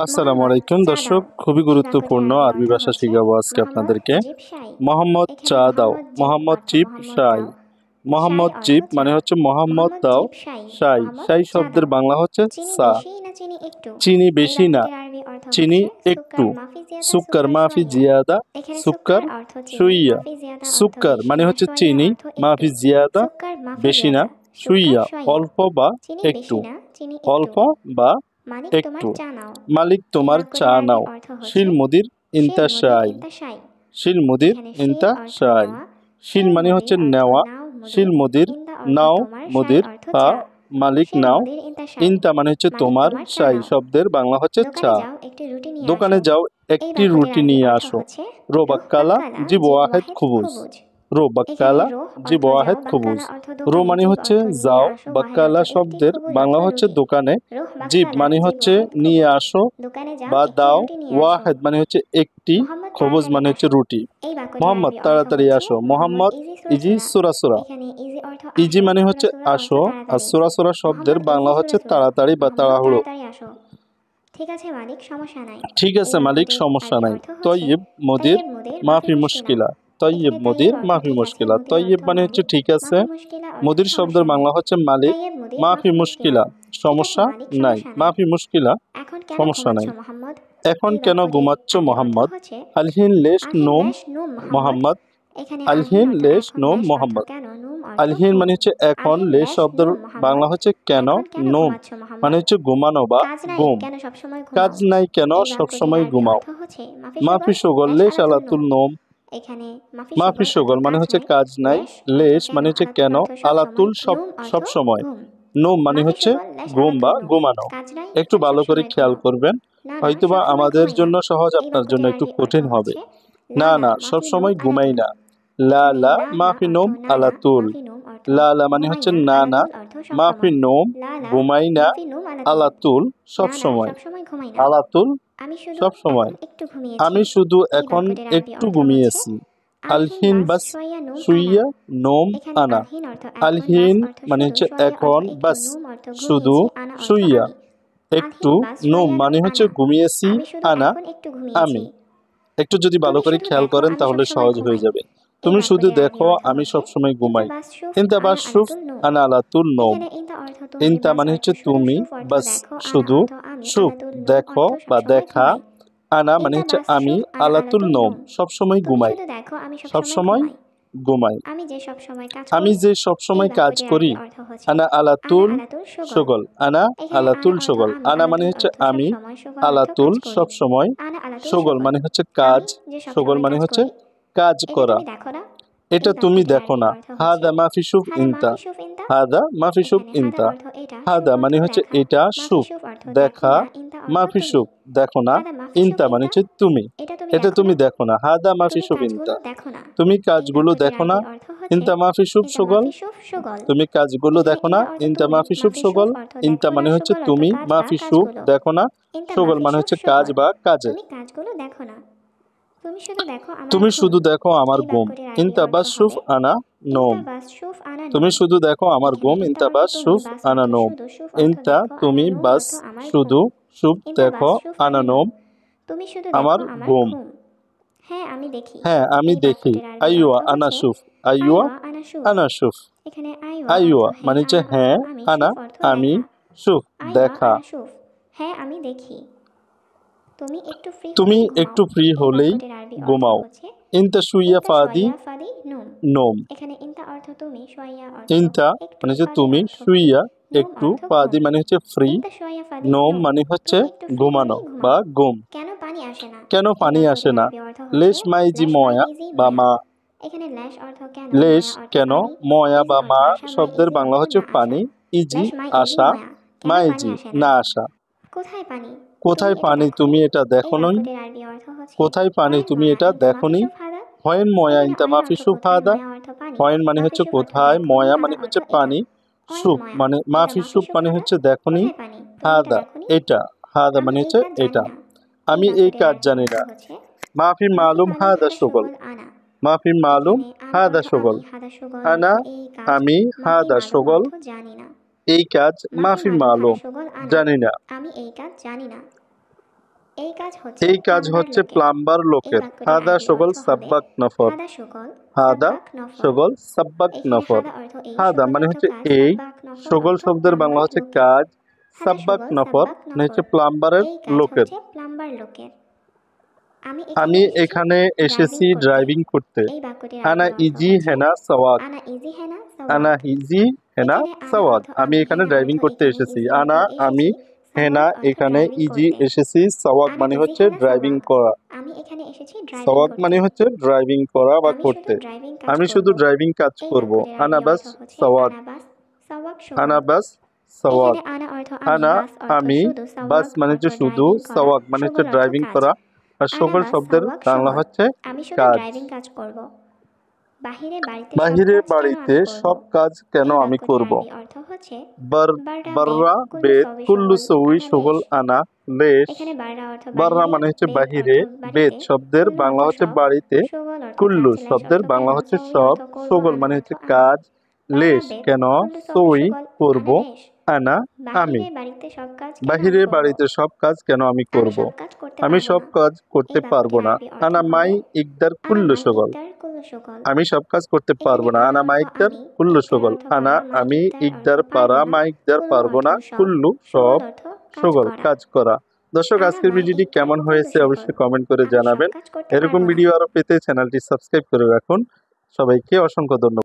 আসসালামু আলাইকুম দর্শক, খুবই গুরুত্বপূর্ণ আরবি ভাষা শিখাবো আজকে আপনাদেরকে। মোহাম্মদ চা দাও, মোহাম্মদ চিপ শাই। মোহাম্মদ চিপ মানে হচ্ছে মোহাম্মদ দাও, শাই শাই শব্দের বাংলা হচ্ছে চা। চিনি বেশি না, চিনি একটু। সুক্কার মাফি জিয়াদা, সুক্কার শুইয়া। সুক্কার মানে হচ্ছে চিনি, মাফি জিয়াদা বেশি না, শুইয়া অল্প বা একটু, অল্প বা একটু। মালিক তোমার চা নাও, শিল মুদির ইনতা শাই। শিল মুদির ইনতা শাই। শিল মানে হচ্ছে নেওয়া, শিল মুদির নাও, মুদির বা মালিক নাও। ইনতা মানে হচ্ছে তোমার, শাই শব্দের বাংলা হচ্ছে চা। দোকানে যাও, একটি রুটি নিয়ে আসো। রো বাক্কালা জি ওয়াহেদ খুবুজ। রো বাক্কালা জি ওয়াহেদ খুবুজ। রো মানে হচ্ছে যাও, বাক্কালা শব্দের বাংলা হচ্ছে দোকানে, জিব মানে হচ্ছে নিয়ে আসো বা দাও, ওয়াহেদ মানে হচ্ছে একটি, খবুজ মানে হচ্ছে রুটি। মোহাম্মদ তাড়াতাড়ি আসো। মোহাম্মদ ইজি সুরা সুরা। ইজি মানে হচ্ছে আসো, আর সুরা সুরা শব্দের বাংলা হচ্ছে তাড়াতাড়ি বা তাড়াহুড়ো। ঠিক আছে মালিক, সমস্যা নাই। তয়্যিব মুদির মাফি মুশকিলা। তয়্যিব মুদির মাফি মুশকিলা। তয়্যিব মানে হচ্ছে ঠিক আছে, মুদির শব্দের বাংলা হচ্ছে মালিক, মাফি মুশকিলা সমস্যা নাই, মাফি মুশকিলা সমস্যা নাই। এখন কেন ঘুমাচ্ছ মোহাম্মদ? আলহিন লেশ নোম মোহাম্মদ। আলহিন লেশ নোম মোহাম্মদ। আলহিন মানে হচ্ছে এখন, লেশ শব্দের বাংলা হচ্ছে কেন, নোম মানে হচ্ছে ঘুমানো বা ঘুম। কাজ নাই কেন সবসময় ঘুমাও? মাফি শোগল লেশ আলাতুল নোম। মাফি শোগল মানে হচ্ছে কাজ নাই, লেশ মানে হচ্ছে কেন, আলাতুল সব সময়, নোম মানে হচ্ছে ঘুম বা ঘুমানো। একটু ভালো করে খেয়াল করবেন, হয়তোবা আমাদের জন্য সহজ, আপনার জন্য একটু কঠিন হবে। না না, সব সময় ঘুমাই না। লা লা মাফি নোম আলাতুল। লা লা মানে হচ্ছে না না, মাফি নোম ঘুমাই না, আলাতুল সব সময়, আলাতুল সব সময়। আমি শুধু এখন একটু ঘুমিয়েছি। আলহিন বাস শুইয়া নোম আনা। আলহিন মানে হচ্ছে এখন, বাস শুধু, শুইয়া একটু, নোম মানে হচ্ছে ঘুমিয়েছি, আনা আমি। একটু যদি ভালো করে খেয়াল করেন তাহলে সহজ হয়ে যাবে। তুমি শুধু দেখো আমি সবসময় ঘুমাই। ইনতা বাস শুফ আনা আলাতুল নোম। ইনতা মানে হচ্ছে তুমি, বাস শুধু, শুফ দেখো বা দেখা, আনা মানে হচ্ছে আমি, আলাতুল নোম সবসময় ঘুমাই, সবসময় ঘুমাই। আমি যে সবসময় কাজ করি। আনা আলাতুল শগল। আনা আলাতুল শগল। আনা মানে হচ্ছে আমি, আলাতুল সবসময়, শগল মানে হচ্ছে কাজ, শগল মানে হচ্ছে কাজ করা। এটা তুমি দেখো না। হাদা মাফি শুফ ইনতা। হাদা মাফি শুফ ইনতা। হাদা মানে হচ্ছে এটা, শুফ দেখা, মাফি শুফ দেখো না, ইনতা মানে হচ্ছে তুমি, এটা তুমি দেখো না। হাদা মাফি শুফ ইনতা, তুমি কাজগুলো দেখো না। ইনতা মাফি শুফ শগল, তুমি কাজগুলো দেখো না। ইনতা মাফি শুফ শগল। ইনতা মানে হচ্ছে তুমি, মাফি শুফ দেখো না, শগল মানে হচ্ছে কাজ বা কাজে। তুমি শুধু দেখো আমার ঘুম। ইনতা বাস শুফ আনা নোম। তুমি শুধু দেখো আমার ঘুম। ইনতা বাস শুফ আনা নোম। ইনতা তুমি, বাস শুধু, শুফ দেখো, আনা নোম আমার ঘুম। হ্যাঁ আমি দেখি। আইয়ুয়া আনা শুফ। আইয়ুয়া আনা শুফ। আইয়ুয়া মানে হচ্ছে হ্যাঁ, আনা আমি, শুফ দেখা। তুমি একটু ফ্রি হলেই ঘুমাও। ইনতা শুইয়া ফাদি নোম। ইনতা মানে হচ্ছে তুমি, শুইয়া একটু, ফাদি মানে হচ্ছে ফ্রি, নোম মানে হচ্ছে ঘুমানো বা ঘুম। কেন পানি আসে না? লেশ মাই জি ময়া বা মা। লেশ কেন, ময়া বা মা শব্দের বাংলা হচ্ছে পানি, ইজি আসা, মাইজি না আসা। কোথায় পানি তুমি এটা দেখোনি? কোথায় পানি তুমি এটা দেখোনি? হয়েন ময়া ইনতা মাফি শুফ হাদা। হয়েন মানে হচ্ছে কোথায়, ময়া মানে হচ্ছে পানি, শুফ মানে মাফি শুফ মানে হচ্ছে দেখোনি, হাদা এটা, হাদা মানে হচ্ছে এটা। আমি এই কাজ জানি না। মাফি মালুম হাদা শুগল। মাফি মালুম হাদা শুগল। আনা আমি, হাদা শুগল এই কাজ, মাফি মালুম জানি না। এই কাজ হচ্ছে প্লাম্বার লোকের। হাদা শগল সাব্বাক নফর। হাদা শগল সাব্বাক নফর। হাদা মানে হচ্ছে এই, শগল শব্দের বাংলা হচ্ছে কাজ, সাব্বাক নফর মানে হচ্ছে প্লাম্বারের লোকের। আমি এখানে এসেছি ড্রাইভিং করতে। আনা ইজি হেনা সওয়াক। আনা ইজি হেনা সওয়াক। আমি এখানে ড্রাইভিং করতে এসেছি। আনা আমি, হেনা এখানে, ইজি এসেছি, সওয়াক মানে হচ্ছে ড্রাইভিং করা। সওয়াক মানে হচ্ছে ড্রাইভিং করা বা করতে। আমি শুধু ড্রাইভিং কাজ করব। আনা বাস সওয়াক। আনা বাস সওয়াক। আনা আমি, বাস মানে হচ্ছে শুধু, সওয়াক মানে হচ্ছে ড্রাইভিং করা, আর সকল শব্দের বাংলা হচ্ছে কাজ। বাহিরে বাড়িতে সব কাজ কেন আমি করব? বাররা বেত কুল্লু সউই শগল আনা লেশ। বাররা মানে হচ্ছে বাহিরে, বেত শব্দের বাংলা হচ্ছে বাড়িতে, কুল্লু শব্দের বাংলা হচ্ছে সব, শগল মানে হচ্ছে কাজ, লেশ কেন, সউই করব, আনা আমি। বাহিরে বাড়িতে সব কাজ কেন আমি করব? আমি সব কাজ করতে পারবো না। আনা মাই ইকদার কুল্লু শগল। আমি সব কাজ করতে পারবো না। আনা মা ইকদার কুল্লু শগল। আনা আমি, ইকদার পারা, মা ইকদার পারবো না, কুল্লু সব, শগল কাজ করা। দর্শক, আজকের ভিডিওটি কেমন হয়েছে অবশ্যই কমেন্ট করে জানাবেন। এরকম ভিডিও আরো পেতে চ্যানেলটি সাবস্ক্রাইব করে রাখুন। সবাইকে অসংখ্য ধন্যবাদ।